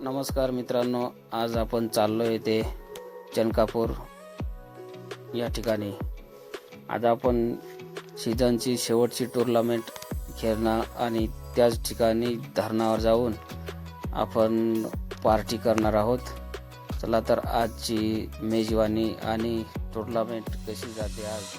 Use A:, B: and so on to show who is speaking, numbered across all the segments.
A: नमस्कार मित्रांनो, आज आपण चाललो येथे चनकापूर या ठिकाणी. आज आपण सीझनची शेवटची टुर्नामेंट खेळणार आणि त्याच ठिकाणी धरणावर जाऊन आपण पार्टी करणार आहोत. चला तर आजची मेजवानी आणि टुर्नामेंट कशी जाते आज.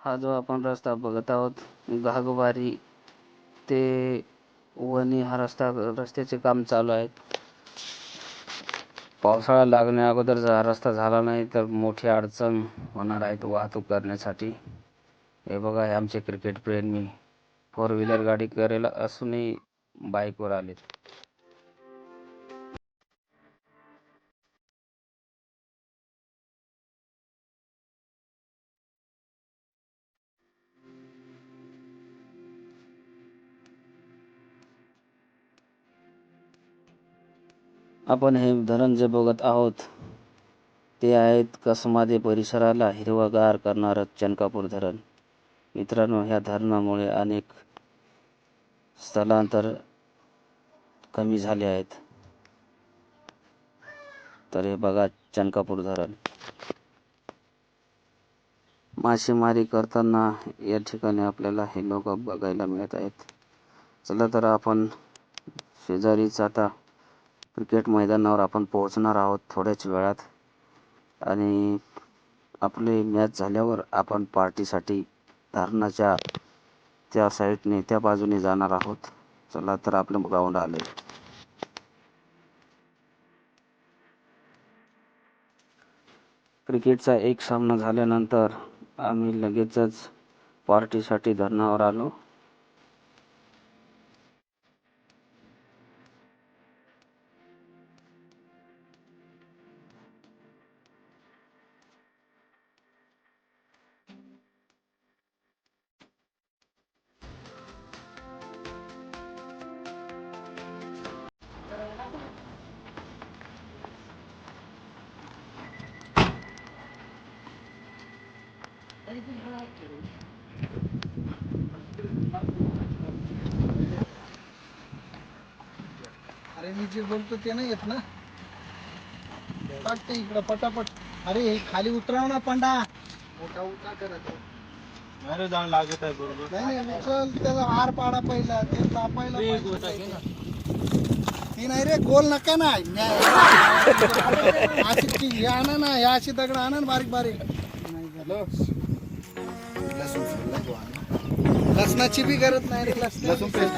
A: हा जो आपण रस्ता बघत आहोत घागवारी ते वणी हा रस्त्याचे काम चालू आहे. पावसाळा लागण्या अगोदर जर हा रस्ता झाला नाही तर मोठी अडचण होणार आहे वाहतूक करण्यासाठी. हे बघा, हे आमचे क्रिकेट प्रेमी 4 व्हीलर गाडी करेल असूनही बाईकवर आलेत. आपण हे धरण जे बघत आहोत ते आहेत कसमादे परिसराला हिरवागार करणारं चनकापूर धरण. मित्रांनो, ह्या धरणामुळे अनेक स्थलांतर कमी झाले आहेत. तर हे बघा चनकापूर धरण. मासेमारी करताना या ठिकाणी आपल्याला हे लोक बघायला मिळत आहेत. चला तर आपण शेजारीच आता क्रिकेट मैदानावर आपण पोहोचणार आहोत थोड्याच वेळात आणि आपली मॅच झाल्यावर आपण पार्टीसाठी धरणाच्या त्या साईडने त्या बाजूने जाणार आहोत. चला तर आपलं ग्राउंड आले. क्रिकेटचा एक सामना झाल्यानंतर आम्ही लगेचच पार्टीसाठी धरणावर आलो.
B: अरे मी जे बोलतो ते नाही येत ना. टाकते इकडं पटापट. अरे हे खाली उतराव ना पंडा. मोठा उठा करत. अरे जाण लागत आहे बरोबर. नाही नाही उचल, त्याला हार पाडा पहिला, ते तापायला ती नाही रे, गोल नका ना. अशी हे आणा ना, ह्या अशी दगड आणा ना बारीक बारीक. लसणाची बी गरज नाही रे. लसूण पेस्ट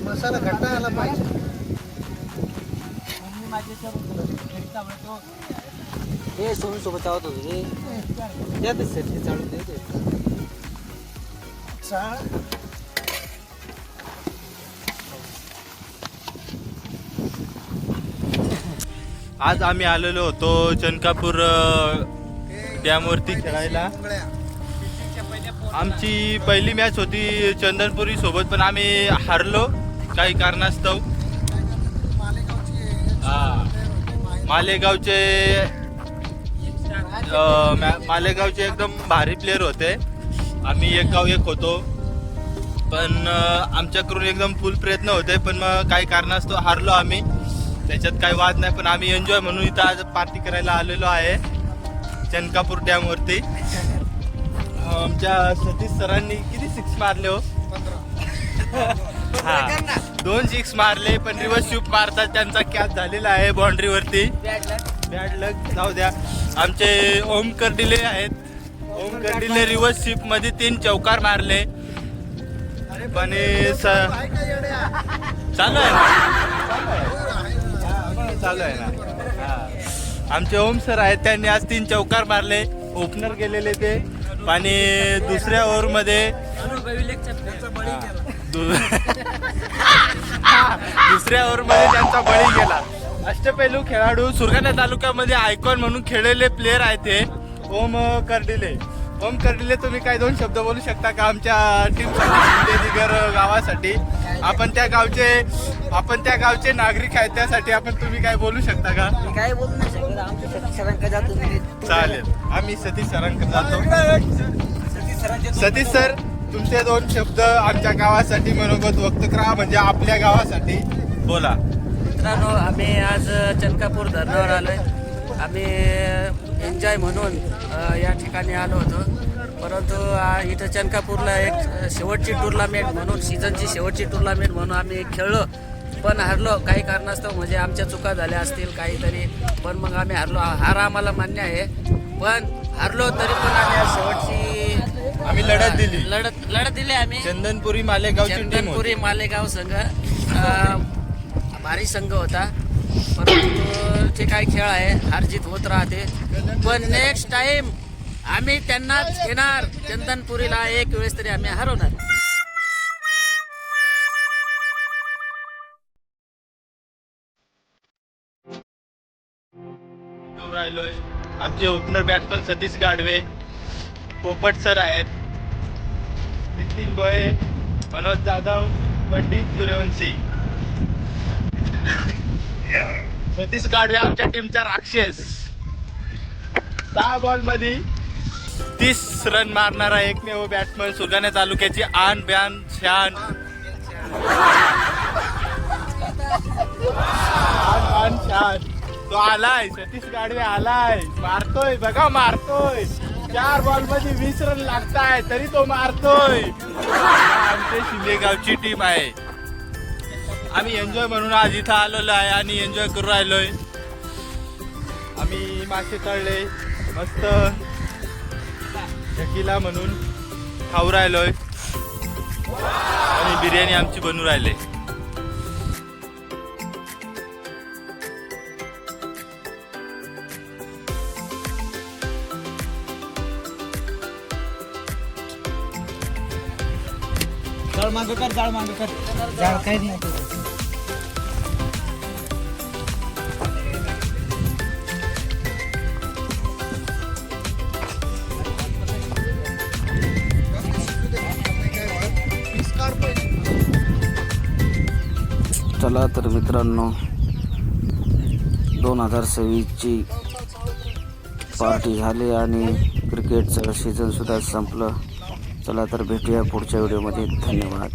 B: मसाला घट्टा आला पाहिजे.
A: हे सोबत सोबत आवत होते रे. त्यातच सर चालू दे.
C: आज आम्ही आलेलो होतो चनकापूर डॅमवरती खेळायला. आमची पहिली मॅच होती चंदनपुरी सोबत, पण आम्ही हारलो काही कारणास्तव. मालेगावचे एकदम भारी प्लेयर होते. आम्ही एक गाव एक होतो. पण आमच्याकडून एकदम फुल प्रयत्न होते, पण मग काही कारणास्तव हारलो आम्ही. त्याच्यात काही वाद नाही, पण आम्ही एन्जॉय म्हणून इथं आज पार्टी करायला आलेलो आहे चनकापूर डॅमवरती. आमच्या सतीश सरांनी किती 6 मारले हो? 2 6 मारले, पण रिव्हर्स स्वीप मारतात त्यांचा कॅच झालेला आहे बाउंड्रीवरती. बॅड लक जाऊ द्या. आमचे ओम कर्डिले आहेत. ओम कर्डिले रिव्हर्स स्वीप मध्ये 3 चौकार मारले. पण चालू आहे ना. आमचे ओम सर आहेत, त्यांनी आज 3 चौकार मारले. ओपनर गेलेले ते. आणि दुसऱ्या ओव्हरमध्ये त्यांचा बळी गेला. अष्टपैलू खेळाडू सुरगाणा तालुक्यामध्ये आयकॉन म्हणून खेळलेले प्लेयर आहेत ते ओम कर्डिले. ओम कर्डिले, तुम्ही काय 2 शब्द बोलू शकता का आमच्या टीमसाठी, दिगर गावासाठी? आपण त्या गावचे नागरिक आहेत, त्यासाठी तुम्ही काय बोलू शकता का?
D: काय बोलू नाही शकत. आमच्या सतीश सरांकडे जातो मी.
C: चालेल, आम्ही सतीश सरांकडे जातो. सतीश सर, तुमचे 2 शब्द आमच्या गावासाठी मनोगत व्यक्त करा, म्हणजे आपल्या गावासाठी बोला.
D: मित्रांनो, आम्ही आज चनकापूर धरणावर आलोय. आम्ही एन्जॉय म्हणून या ठिकाणी आलो होतो, परंतु इथं चनकापूरला एक शेवटची टुर्नामेंट म्हणून, सीझनची शेवटची टुर्नामेंट म्हणून आम्ही खेळलो, पण हरलो. काही कारणास्तव म्हणजे आमच्या चुका झाल्या असतील काहीतरी, पण मग आम्ही हरलो. हार आम्हाला मान्य आहे, पण हरलो तरी पण आम्ही आज शेवटची लढत दिली आम्ही.
C: चंदनपुरी
D: मालेगाव संघ भारी संघ होता, परंतु ते काय खेळ आहे, हार जीत होत राहते. पण नेक्स्ट टाइम आम्ही त्यांनाच घेणार. चंदनपुरीला एक वेळेस तरी आम्ही हरवणार.
C: राहिलोय. आमचे ओपनर बॅट्समन सतीश गाडवे, पोपट सर आहेत, नितीन भोये, मनोज जाधव, पंडित सूर्यवंशी. सतीश गाडवे आमच्या टीमचा राक्षस. 6 बॉल मध्ये 30 रन मारणारा एकमेव बॅट्समन, सुरगाणा तालुक्याची आन ब्यान शान. तो आलाय, सतीश गाडवे आलाय, मारतोय बघा, मारतोय. 4 बॉल मध्ये 20 रन लागताय, तरी तो मारतोय. आमच्या शिंदेगावची टीम आहे. आम्ही एन्जॉय म्हणून आज इथं आलेलो आहे आणि एन्जॉय करू राहिलोय. आम्ही मासे तळले मस्त शकीला म्हणून खाऊ राहिलोय आणि बिर्याणी आमची बनवू राहिले.
B: जाळ मागं कर. जाळ काही नाही.
A: चला तर मित्रांनो, 2026ची पार्टी झाली आणि क्रिकेटचं सीझन सुद्धा संपलं. चला तर भेटूया पुढच्या व्हिडिओमध्ये. धन्यवाद.